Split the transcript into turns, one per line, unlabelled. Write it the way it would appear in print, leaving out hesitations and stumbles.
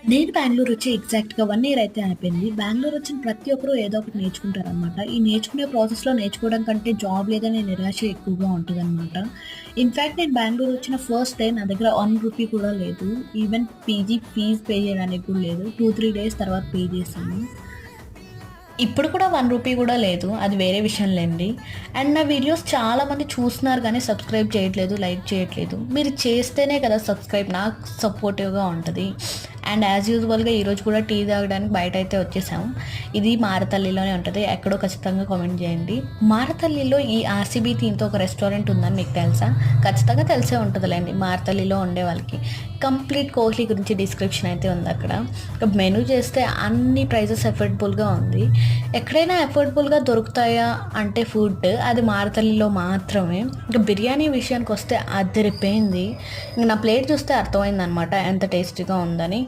నేను బెంగుళూరు వచ్చి ఎగ్జాక్ట్‌గా 1 ఇయర్ అయితే అయిపోయింది. బెంగుళూరు వచ్చిన ప్రతి ఒక్కరు ఏదో ఒకటి నేర్చుకుంటారనమాట. ఈ నేర్చుకునే ప్రాసెస్‌లో నేర్చుకోవడం కంటే జాబ్ లేదనే నిరాశ ఎక్కువగా ఉంటదనమాట. ఇన్‌ఫాక్ట్ నేను బెంగుళూరు వచ్చిన ఫస్ట్ డే నా దగ్గర 1 రూపీ కూడా లేదు. ఈవెన్ పీజీ ఫీజ్ పే చేయడానికి కూడా లేదు. 2, 3 డేస్ తర్వాత పే చేశాను. ఇప్పుడు కూడా 1 రూపీ కూడా లేదు. అది వేరే విషయంలెండి. అండ్ నా వీడియోస్ చాలామంది చూస్తున్నారు గానీ సబ్స్క్రైబ్ చేయట్లేదు, లైక్ చేయట్లేదు. మీరు చేస్తేనే కదా సబ్స్క్రైబ్ నాకు సపోర్టివ్‌గా ఉంటది. అండ్ యాజ్ యూజువల్‌గా ఈరోజు కూడా టీ తాగడానికి బయటైతే వచ్చేసాము. ఇది మారతల్లిలోనే ఉంటది. ఎక్కడో ఖచ్చితంగా కామెంట్ చేయండి. మారతల్లిలో ఈ ఆర్‌సీబీ థీమ్‌తో ఒక రెస్టారెంట్ ఉందని మీకు తెలుసా? ఖచ్చితంగా తెలిసే ఉంటదిలెండి మారతల్లిలో ఉండే వాళ్ళకి. కంప్లీట్ కోహ్లీ గురించి డిస్క్రిప్షన్ అయితే ఉందక్కడ. మెనూ చేస్తే అన్ని ప్రైజెస్ ఎఫోర్డబుల్‌గా ఉంది. ఎక్కడైనా ఎఫోర్డబుల్‌గా దొరుకుతాయా అంటే ఫుడ్ అది మారతల్లిలో మాత్రమే. ఇంక బిర్యానీ విషయానికొస్తే అదిరిపోయింది. ఇంక నా ప్లేట్ చూస్తే అర్థమైందనమాట ఎంత టేస్టీగా ఉందని.